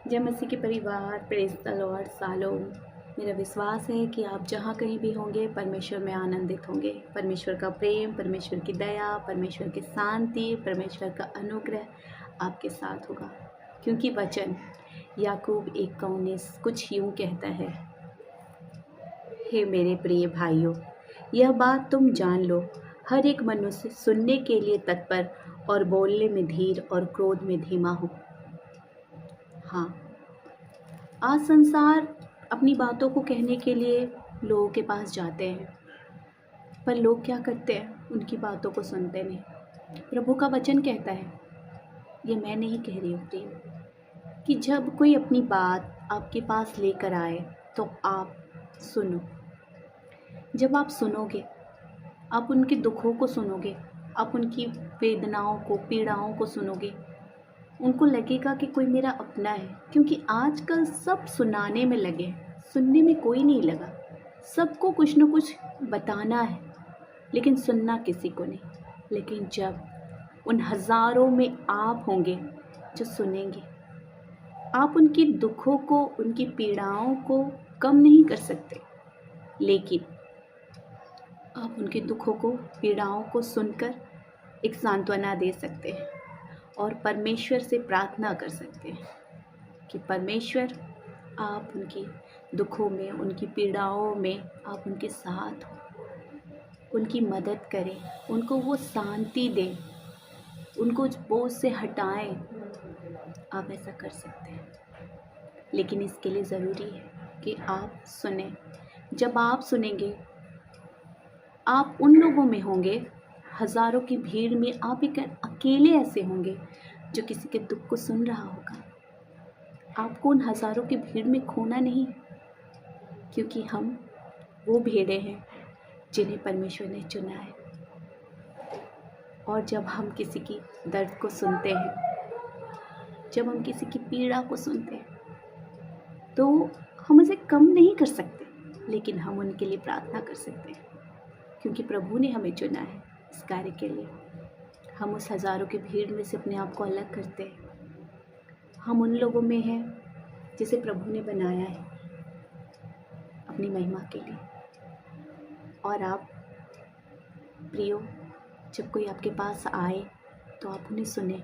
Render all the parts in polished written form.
जय मसीह के परिवार, प्रेज़ द लॉर्ड, शालोम। मेरा विश्वास है कि आप जहाँ कहीं भी होंगे परमेश्वर में आनंदित होंगे। परमेश्वर का प्रेम, परमेश्वर की दया, परमेश्वर की शांति, परमेश्वर का अनुग्रह आपके साथ होगा। क्योंकि वचन याकूब 1:19 कुछ यूँ कहता है, हे मेरे प्रिय भाइयों, यह बात तुम जान लो, हर एक मनुष्य सुनने के लिए तत्पर और बोलने में धीर और क्रोध में धीमा हो। हाँ, आज संसार अपनी बातों को कहने के लिए लोगों के पास जाते हैं, पर लोग क्या करते हैं? उनकी बातों को सुनते नहीं। प्रभु का वचन कहता है, ये मैं नहीं कह रही हूँ प्रिय, कि जब कोई अपनी बात आपके पास लेकर आए तो आप सुनो। जब आप सुनोगे, आप उनके दुखों को सुनोगे, आप उनकी वेदनाओं को, पीड़ाओं को सुनोगे, उनको लगेगा कि कोई मेरा अपना है। क्योंकि आजकल सब सुनाने में लगे हैं, सुनने में कोई नहीं लगा। सबको कुछ न कुछ बताना है, लेकिन सुनना किसी को नहीं। लेकिन जब उन हज़ारों में आप होंगे जो सुनेंगे, आप उनकी दुखों को, उनकी पीड़ाओं को कम नहीं कर सकते, लेकिन आप उनके दुखों को, पीड़ाओं को सुनकर एक सांत्वना दे सकते हैं और परमेश्वर से प्रार्थना कर सकते हैं कि परमेश्वर आप उनकी दुखों में, उनकी पीड़ाओं में आप उनके साथ हो, उनकी मदद करें, उनको वो शांति दें, उनको बोझ से हटाएं। आप ऐसा कर सकते हैं, लेकिन इसके लिए ज़रूरी है कि आप सुने। जब आप सुनेंगे, आप उन लोगों में होंगे, हज़ारों की भीड़ में आप एक अकेले ऐसे होंगे जो किसी के दुख को सुन रहा होगा। आपको उन हज़ारों की भीड़ में खोना नहीं, क्योंकि हम वो भेड़ें हैं जिन्हें परमेश्वर ने चुना है। और जब हम किसी की दर्द को सुनते हैं, जब हम किसी की पीड़ा को सुनते हैं, तो हम उसे कम नहीं कर सकते, लेकिन हम उनके लिए प्रार्थना कर सकते हैं, क्योंकि प्रभु ने हमें चुना है इस कार्य के लिए। हम उस हज़ारों की भीड़ में से अपने आप को अलग करते हैं। हम उन लोगों में हैं जिसे प्रभु ने बनाया है अपनी महिमा के लिए। और आप प्रियो, जब कोई आपके पास आए तो आप उन्हें सुने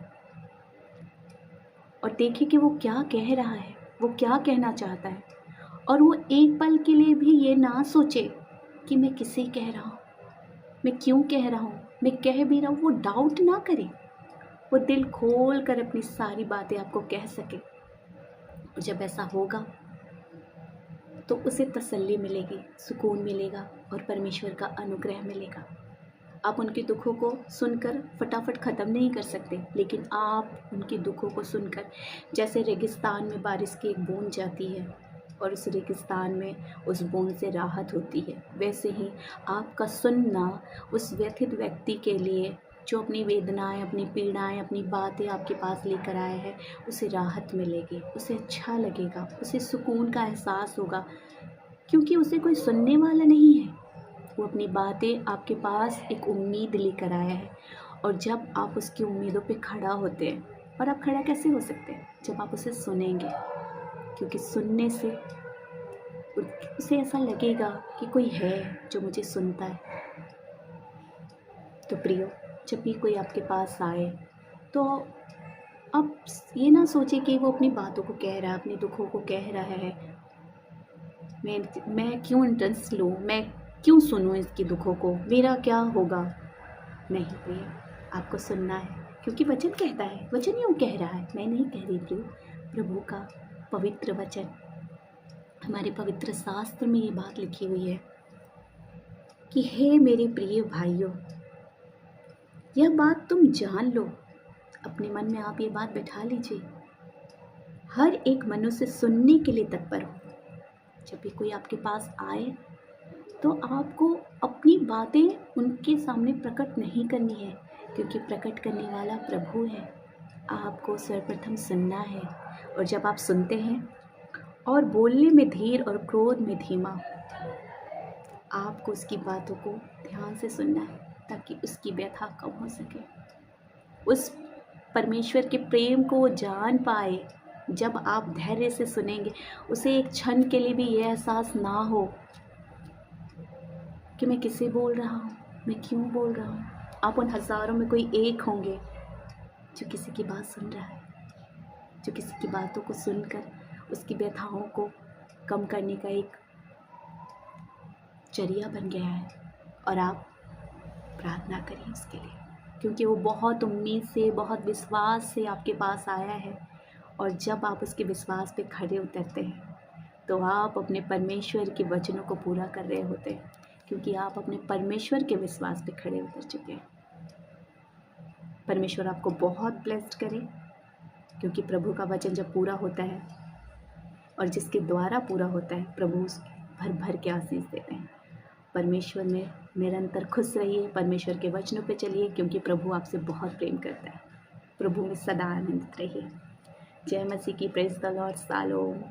और देखें कि वो क्या कह रहा है, वो क्या कहना चाहता है। और वो एक पल के लिए भी ये ना सोचे कि मैं किसे कह रहा हूँ, मैं क्यों कह रहा हूँ, मैं कह भी रहा हूँ। वो डाउट ना करे, वो दिल खोल कर अपनी सारी बातें आपको कह सके। और जब ऐसा होगा तो उसे तसल्ली मिलेगी, सुकून मिलेगा और परमेश्वर का अनुग्रह मिलेगा। आप उनके दुखों को सुनकर फटाफट ख़त्म नहीं कर सकते, लेकिन आप उनके दुखों को सुनकर, जैसे रेगिस्तान में बारिश की एक बूंद जाती है और उस रेगिस्तान में उस बूंद से राहत होती है, वैसे ही आपका सुनना उस व्यथित व्यक्ति के लिए जो अपनी वेदनाएं, अपनी पीड़ाएं, अपनी बातें आपके पास लेकर आया है, उसे राहत मिलेगी, उसे अच्छा लगेगा, उसे सुकून का एहसास होगा, क्योंकि उसे कोई सुनने वाला नहीं है। वो अपनी बातें आपके पास एक उम्मीद लेकर आया है। और जब आप उसकी उम्मीदों पे खड़ा होते हैं, और आप खड़ा कैसे हो सकते हैं? जब आप उसे सुनेंगे, क्योंकि सुनने से उसे ऐसा लगेगा कि कोई है जो मुझे सुनता है। तो प्रियो, जब भी कोई आपके पास आए तो आप ये ना सोचें कि वो अपनी बातों को कह रहा है, अपने दुखों को कह रहा है, मैं क्यों इंटरेस्ट लूँ, मैं क्यों सुनूँ इसकी दुखों को, मेरा क्या होगा। नहीं प्रिय, आपको सुनना है, क्योंकि वचन कहता है, वचन यूँ कह रहा है, मैं नहीं कह रही प्रिय, प्रभु का पवित्र वचन, हमारे पवित्र शास्त्र में ये बात लिखी हुई है कि हे मेरे प्रिय भाइयों, यह बात तुम जान लो। अपने मन में आप ये बात बैठा लीजिए, हर एक मनुष्य सुनने के लिए तत्पर हो। जब भी कोई आपके पास आए तो आपको अपनी बातें उनके सामने प्रकट नहीं करनी है, क्योंकि प्रकट करने वाला प्रभु है। आपको सर्वप्रथम सुनना है, और जब आप सुनते हैं और बोलने में धीर और क्रोध में धीमा, आपको उसकी बातों को ध्यान से सुनना है ताकि उसकी व्यथा कम हो सके, उस परमेश्वर के प्रेम को वो जान पाए, जब आप धैर्य से सुनेंगे, उसे एक क्षण के लिए भी ये एहसास ना हो कि मैं किसे बोल रहा हूँ, मैं क्यों बोल रहा हूँ। आप उन हज़ारों में कोई एक होंगे जो किसी की बात सुन रहा है, जो किसी की बातों को सुनकर उसकी व्यथाओं को कम करने का एक जरिया बन गया है। और आप प्रार्थना करिए उसके लिए, क्योंकि वो बहुत उम्मीद से, बहुत विश्वास से आपके पास आया है। और जब आप उसके विश्वास पे खड़े उतरते हैं तो आप अपने परमेश्वर के वचनों को पूरा कर रहे होते हैं, क्योंकि आप अपने परमेश्वर के विश्वास पे खड़े उतर चुके हैं। परमेश्वर आपको बहुत ब्लेस्ड करे, क्योंकि प्रभु का वचन जब पूरा होता है और जिसके द्वारा पूरा होता है, प्रभु उसके भर भर के आशीष देते हैं। परमेश्वर में निरंतर खुश रहिए, परमेश्वर के वचनों पे चलिए, क्योंकि प्रभु आपसे बहुत प्रेम करता है। प्रभु में सदा आनंदित रहिए। जय मसीह की। Praise the Lord. शालोम।